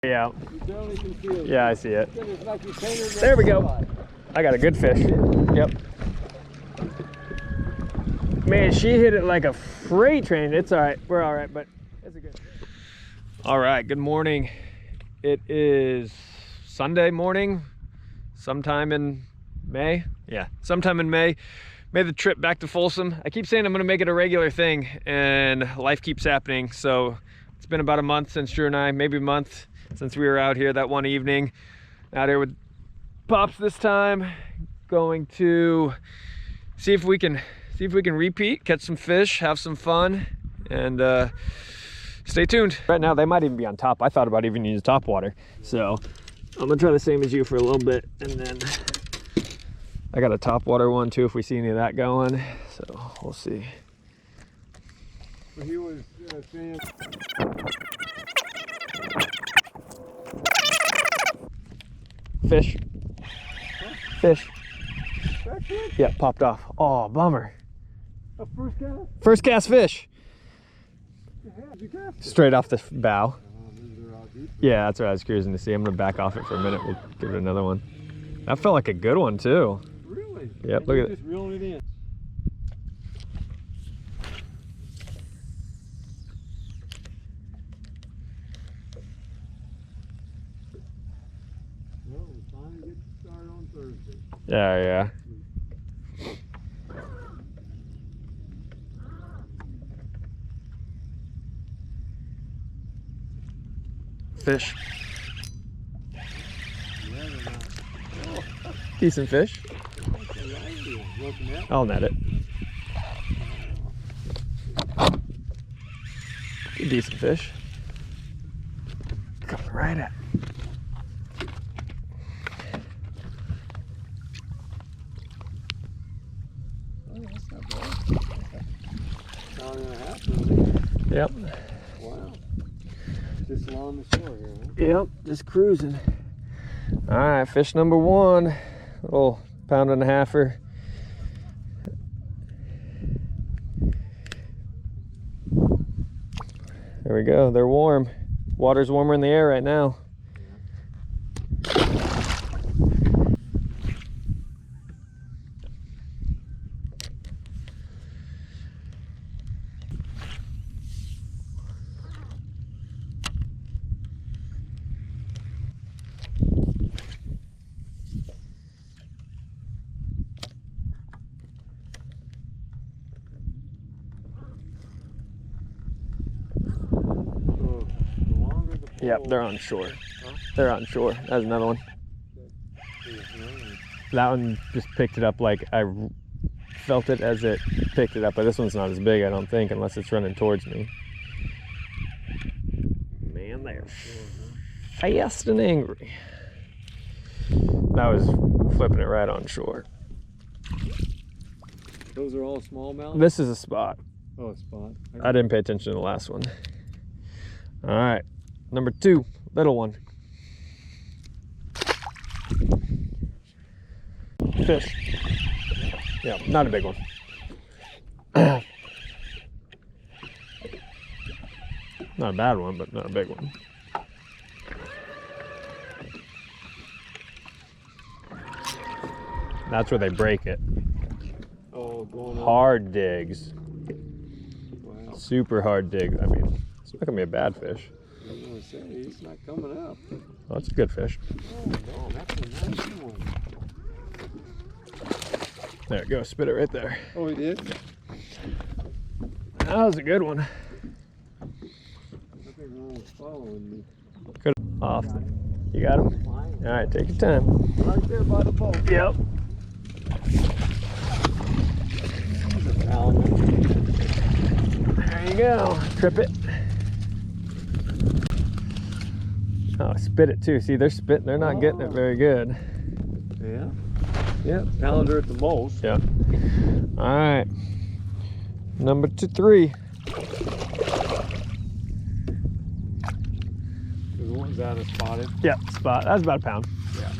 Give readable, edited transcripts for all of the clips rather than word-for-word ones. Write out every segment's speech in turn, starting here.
Yeah. You barely can see it. Yeah, I see it. It's like you painted it. There we go. I got a good fish. Yep. Man, she hit it like a freight train. It's all right. We're all right, but it's a good fish. All right, good morning. It is Sunday morning, sometime in May. Yeah, sometime in May. Made the trip back to Folsom. I keep saying I'm gonna make it a regular thing, and life keeps happening. So it's been about a month since Drew and I, maybe a month since we were out here that one evening. Out here with Pops this time. Going to see if we can repeat, catch some fish, have some fun, and stay tuned. Right now they might even be on top. I thought about even using top water. So I'm gonna try the same as you for a little bit, and then I got a top water one too if we see any of that going. So we'll see. He was saying. Fish. Fish. Backwood? Yeah, popped off. Oh, bummer. A first cast? First cast fish. Yeah, you cast it. Straight off the bow. Maybe they're out deep. Yeah, that's what I was cruising to see. I'm gonna back off it for a minute. We'll give it another one. That felt like a good one too. Really? Yep, And look you at it. just reeling it in. Well, we're trying to get started on Thursday. Yeah. Fish. Yeah, they're not. Decent fish. I'll net it. Decent fish. Coming right at. Oh, that's not bad. Hour and a half, really. Yep. Wow. Just along the shore here, huh? Yep, just cruising. All right, fish number one. Little pound and a halfer. There we go. They're warm. Water's warmer in the air right now. So, the longer the pole, Yep, they're on shore. Huh? They're on shore. That's another one. That one just picked it up like I felt it as it picked it up, but this one's not as big, I don't think, unless it's running towards me. Man, they're fast and angry. That was flipping it right on shore. Those are all smallmouth? This is a spot. Oh, a spot. I didn't pay attention to the last one. All right, number two, little one. Fish. Yeah, not a big one. Not a bad one, but not a big one. That's where they break it. Oh, going on. Hard digs. Wow. Super hard digs. I mean, it's not gonna be a bad fish. I was going to say, he's not coming up. Well, that's a good fish. Oh, no, that's a nice one. There it goes. Spit it right there. Oh, he did? That was a good one. I think Ron was following me. Good. Off. You got him? All right, take your time. Right there by the boat. Yep. He's a pounder. There you go. Trip it. Oh, spit it too. See, they're spitting. They're not getting it very good. Yeah. Yeah, pounder at the most. Yep. All right. Number 3. Is that a spotted? Yep, spot. That's about a pound. Yeah.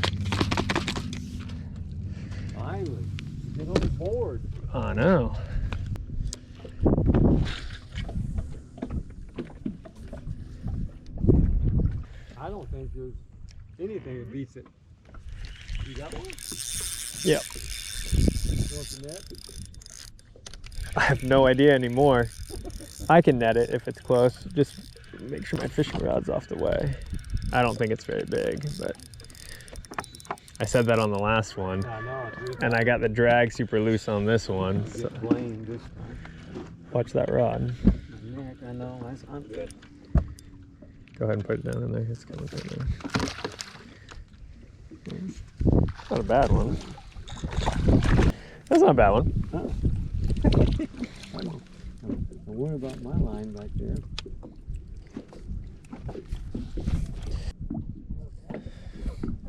Finally. Get on the board. I know. I don't think there's anything that beats it. You got one? Yep. You want the net? I have no idea anymore. I can net it if it's close. Just make sure my fishing rod's off the way. I don't think it's very big, but I said that on the last one. I know. And I got the drag super loose on this one. Just So blame this watch that rod. neck. I know. I'm good. Go ahead and put it down in there. It's coming down there. Not a bad one. That's not a bad one. Don't worry about my line back there.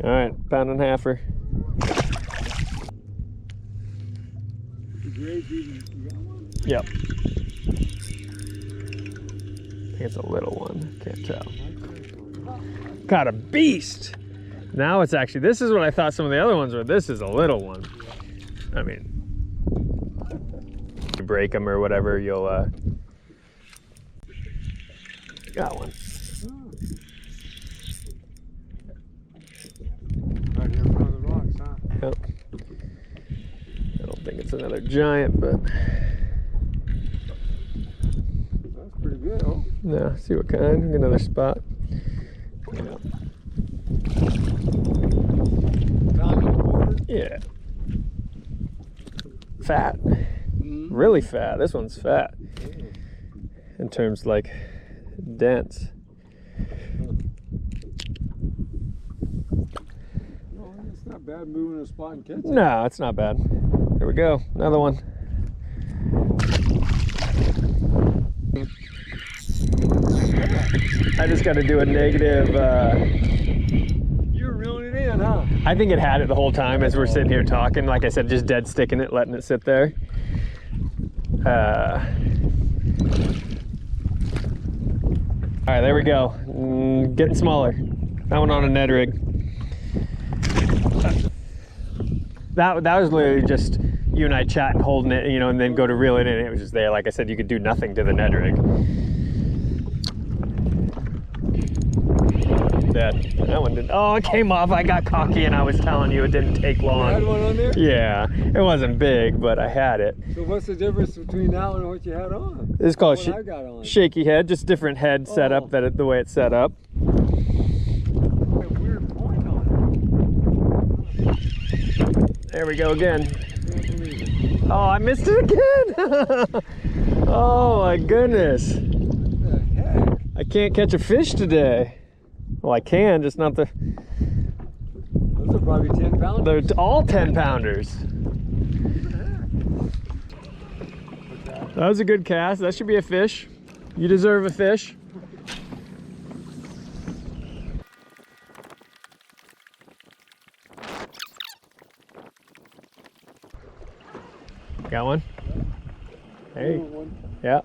All right, pound and a halfer. Yep. I think it's a little one. Can't tell. Got a beast. Now it's actually, this is what I thought some of the other ones were. This is a little one. I mean, you break them or whatever, you'll, got one. Right here in front of the rocks, huh? Yep. I don't think it's another giant, but. That's pretty good, oh. No, see what kind. Another spot. Yeah. Pound and a quarter? Yeah. Fat. Mm-hmm. Really fat. This one's fat. In terms like dense. No, it's not bad moving a spot and catching. No, it's not bad. Here we go. Another one. I just got to do a negative. You're reeling it in, huh? I think it had it the whole time as we're sitting here talking. Like I said, just dead sticking it, letting it sit there. All right, there we go. Getting smaller. That one on a Ned rig. That was literally just you and I chatting, holding it, you know, and then go to reel it in. It was just there. Like I said, you could do nothing to the Ned rig. That one didn't. Oh, it came off. I got cocky, and I was telling you it didn't take long. You had one on there? Yeah, it wasn't big, but I had it. So what's the difference between that one and what you had on? It's called What I got on. shaky head, just different head setup. The way it's set up. Weird point on There we go again. it. Oh, I missed it again. Oh my goodness. What the heck? I can't catch a fish today. Well, I can, just not the. Those are probably 10 pounders. They're all 10 pounders. That was a good cast. That should be a fish. You deserve a fish. Got one? Hey. Yeah.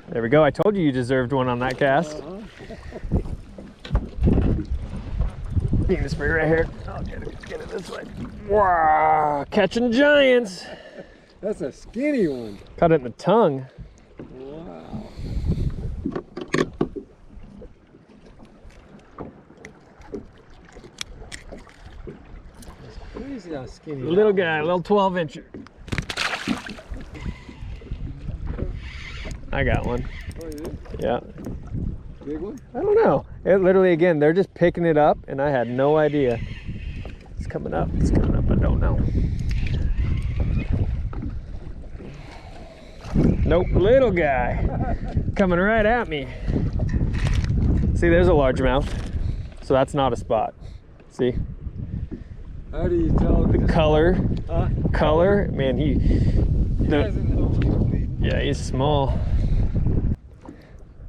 There we go. I told you you deserved one on that cast. You can spray right here. I'll get it this way. Wow, catching giants. That's a skinny one. Cut it in the tongue. Wow. That's crazy how skinny. Little guy, little 12-incher. I got one. Oh, you did? Yeah. Big one? I don't know. It literally, again, they're just picking it up, and I had no idea. It's coming up. It's coming up. I don't know. Nope. Little guy. Coming right at me. See, there's a largemouth. So that's not a spot. See? How do you tell? The color. Huh? Color. Man, He doesn't know he's bleeding. yeah, he's small.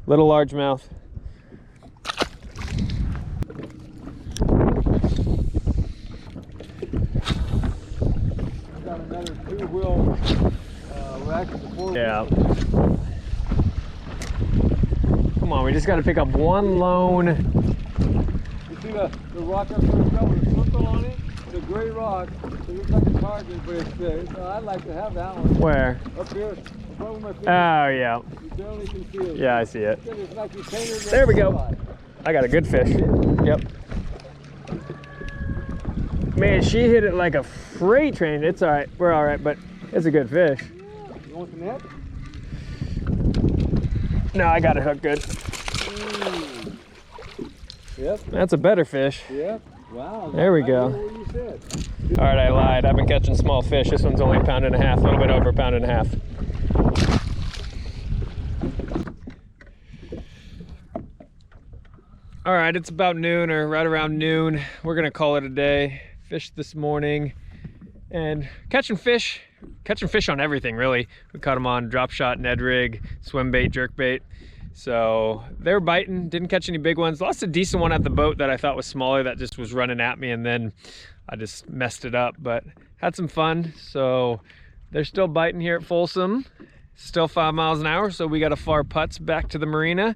Little largemouth. Got another two-wheel rack at the four. Yeah. Come on, we just got to pick up one lone. You see the rock up there with a circle on it? It's a gray rock. It looks like a target, but it's I'd like to have that one. Where? Up here, above my feet. Oh, yeah. You barely can see it. Yeah, I see it. It's like you painted it There we in go. the spot. I got a good fish. Yep. Man, she hit it like a freight train. It's all right. We're all right, but it's a good fish. Yeah. You want the net? No, I got it hooked good. Yep. That's a better fish. Yep. Wow. There we go. What you said. All right, I lied. I've been catching small fish. This one's only a pound and a half, a little bit over a pound and a half. All right, it's about noon or right around noon. We're gonna call it a day. Fished this morning and catching fish on everything really. We caught them on drop shot, Ned rig, swim bait, jerk bait. So they were biting, didn't catch any big ones. Lost a decent one at the boat that I thought was smaller that just was running at me, and then I just messed it up, but had some fun. So they're still biting here at Folsom, still 5 miles an hour. So we got a far putts back to the marina,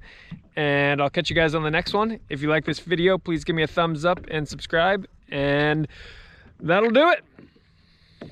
and I'll catch you guys on the next one. If you like this video, please give me a thumbs up and subscribe, and that'll do it.